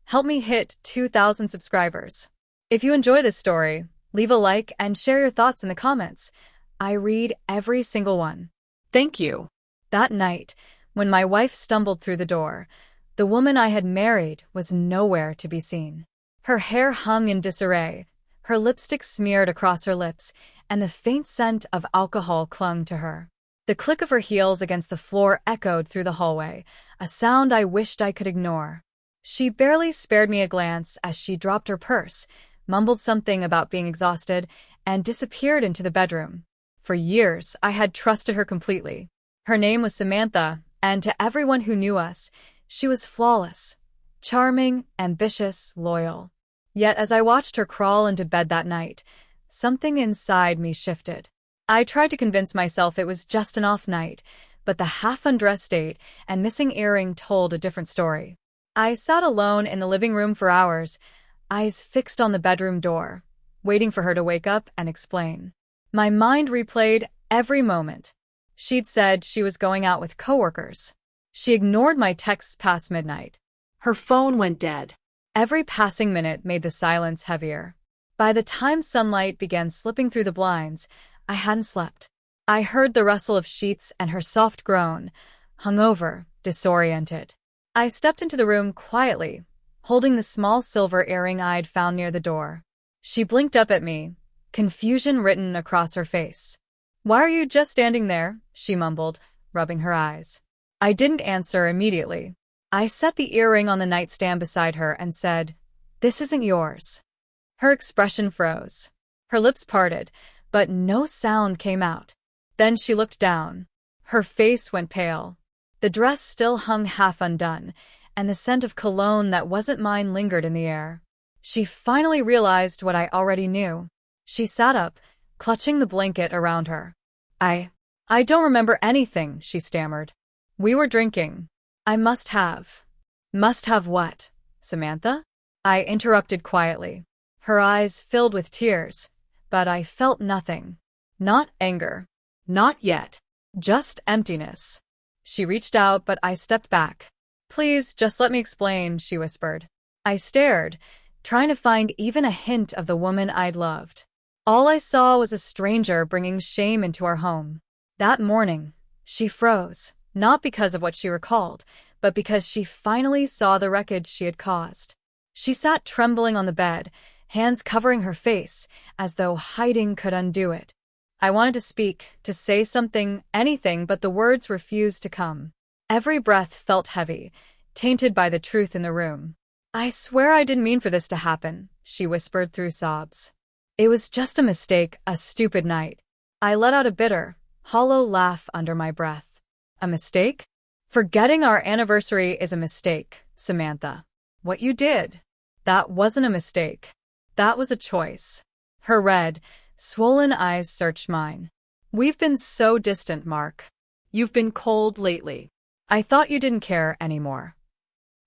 Help me hit 2,000 subscribers. If you enjoy this story, leave a like and share your thoughts in the comments. I read every single one. Thank you. That night, when my wife stumbled through the door, the woman I had married was nowhere to be seen. Her hair hung in disarray, her lipstick smeared across her lips, and the faint scent of alcohol clung to her. The click of her heels against the floor echoed through the hallway, a sound I wished I could ignore. She barely spared me a glance as she dropped her purse, mumbled something about being exhausted, and disappeared into the bedroom. For years, I had trusted her completely. Her name was Samantha, and to everyone who knew us, she was flawless, charming, ambitious, loyal. Yet as I watched her crawl into bed that night, something inside me shifted. I tried to convince myself it was just an off night, but the half-undressed state and missing earring told a different story. I sat alone in the living room for hours, eyes fixed on the bedroom door, waiting for her to wake up and explain. My mind replayed every moment. She'd said she was going out with coworkers. She ignored my texts past midnight. Her phone went dead. Every passing minute made the silence heavier. By the time sunlight began slipping through the blinds, I hadn't slept. I heard the rustle of sheets and her soft groan, hungover, disoriented. I stepped into the room quietly, holding the small silver earring I'd found near the door. She blinked up at me, confusion written across her face. "Why are you just standing there?" she mumbled, rubbing her eyes. I didn't answer immediately. I set the earring on the nightstand beside her and said, "This isn't yours." Her expression froze. Her lips parted, but no sound came out. Then she looked down. Her face went pale. The dress still hung half undone, and the scent of cologne that wasn't mine lingered in the air. She finally realized what I already knew. She sat up, clutching the blanket around her. I don't remember anything," she stammered. "We were drinking. I must have." "Must have what, Samantha?" I interrupted quietly. Her eyes filled with tears, but I felt nothing. Not anger. Not yet. Just emptiness. She reached out, but I stepped back. "Please, just let me explain," she whispered. I stared, trying to find even a hint of the woman I'd loved. All I saw was a stranger bringing shame into our home. That morning, she froze, not because of what she recalled, but because she finally saw the wreckage she had caused. She sat trembling on the bed, hands covering her face, as though hiding could undo it. I wanted to speak, to say something, anything, but the words refused to come. Every breath felt heavy, tainted by the truth in the room. "I swear I didn't mean for this to happen," she whispered through sobs. "It was just a mistake, a stupid night." I let out a bitter, hollow laugh under my breath. "A mistake? Forgetting our anniversary is a mistake, Samantha. What you did, that wasn't a mistake. That was a choice." Her red, swollen eyes searched mine. "We've been so distant, Mark. You've been cold lately. I thought you didn't care anymore."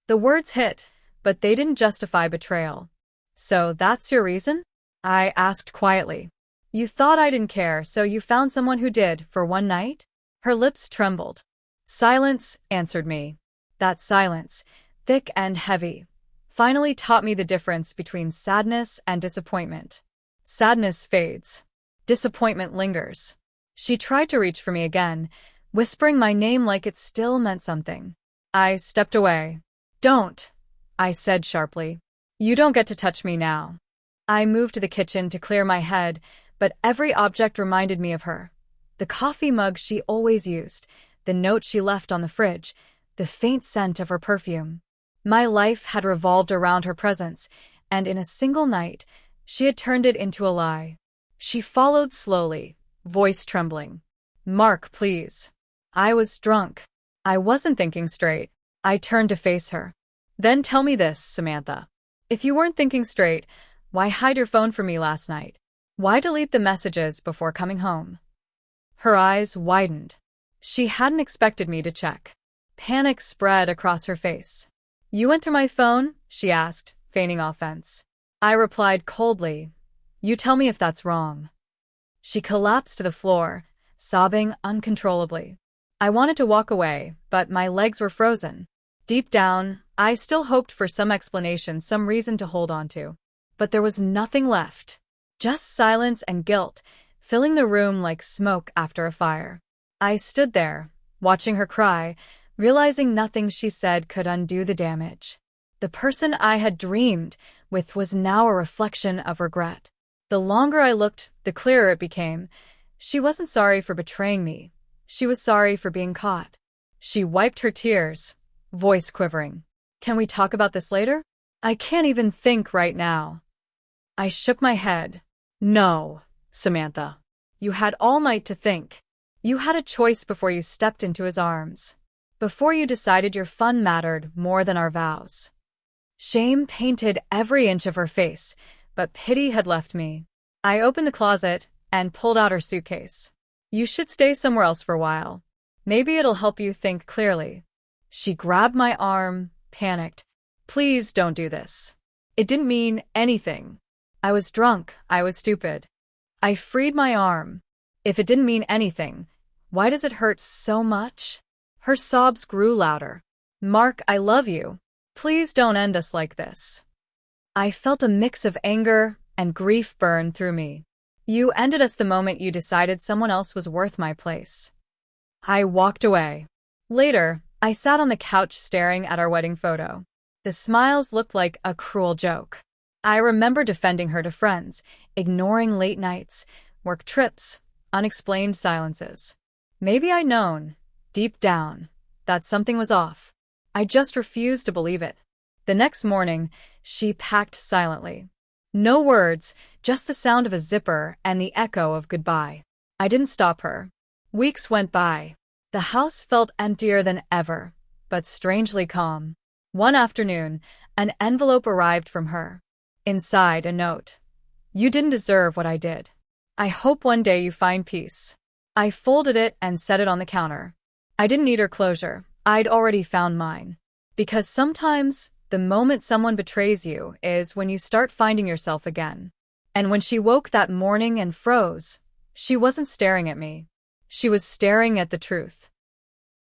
The words hit, but they didn't justify betrayal. "So that's your reason?" I asked quietly. "You thought I didn't care, so you found someone who did, for one night?" Her lips trembled. "Silence," answered me. That silence, thick and heavy, finally taught me the difference between sadness and disappointment. Sadness fades. Disappointment lingers. She tried to reach for me again, whispering my name like it still meant something. I stepped away. "Don't," I said sharply. "You don't get to touch me now." I moved to the kitchen to clear my head, but every object reminded me of her. The coffee mug she always used, the note she left on the fridge, the faint scent of her perfume. My life had revolved around her presence, and in a single night, she had turned it into a lie. She followed slowly, voice trembling. "Mark, please." I was drunk. I wasn't thinking straight. I turned to face her. "Then tell me this, Samantha. If you weren't thinking straight, why hide your phone from me last night? Why delete the messages before coming home?" Her eyes widened. She hadn't expected me to check. Panic spread across her face. "You went through my phone?" she asked, feigning offense. I replied coldly, "You tell me if that's wrong." She collapsed to the floor, sobbing uncontrollably. I wanted to walk away, but my legs were frozen. Deep down, I still hoped for some explanation, some reason to hold on to. But there was nothing left. Just silence and guilt, filling the room like smoke after a fire. I stood there, watching her cry, realizing nothing she said could undo the damage. The person I had dreamed with was now a reflection of regret. The longer I looked, the clearer it became. She wasn't sorry for betraying me. She was sorry for being caught. She wiped her tears, voice quivering. Can we talk about this later? I can't even think right now. I shook my head. No, Samantha. You had all night to think. You had a choice before you stepped into his arms. Before you decided your fun mattered more than our vows. Shame painted every inch of her face, but pity had left me. I opened the closet and pulled out her suitcase. You should stay somewhere else for a while. Maybe it'll help you think clearly. She grabbed my arm, panicked. Please don't do this. It didn't mean anything. I was drunk. I was stupid. I freed my arm. If it didn't mean anything, why does it hurt so much? Her sobs grew louder. Mark, I love you. Please don't end us like this. I felt a mix of anger and grief burn through me. You ended us the moment you decided someone else was worth my place. I walked away. Later, I sat on the couch staring at our wedding photo. The smiles looked like a cruel joke. I remember defending her to friends, ignoring late nights, work trips, unexplained silences. Maybe I'd known, deep down, that something was off. I just refused to believe it. The next morning, she packed silently. No words, just the sound of a zipper and the echo of goodbye. I didn't stop her. Weeks went by. The house felt emptier than ever, but strangely calm. One afternoon, an envelope arrived from her. Inside, a note. You didn't deserve what I did. I hope one day you find peace. I folded it and set it on the counter. I didn't need her closure. I'd already found mine. Because sometimes, the moment someone betrays you is when you start finding yourself again. And when she woke that morning and froze, she wasn't staring at me. She was staring at the truth.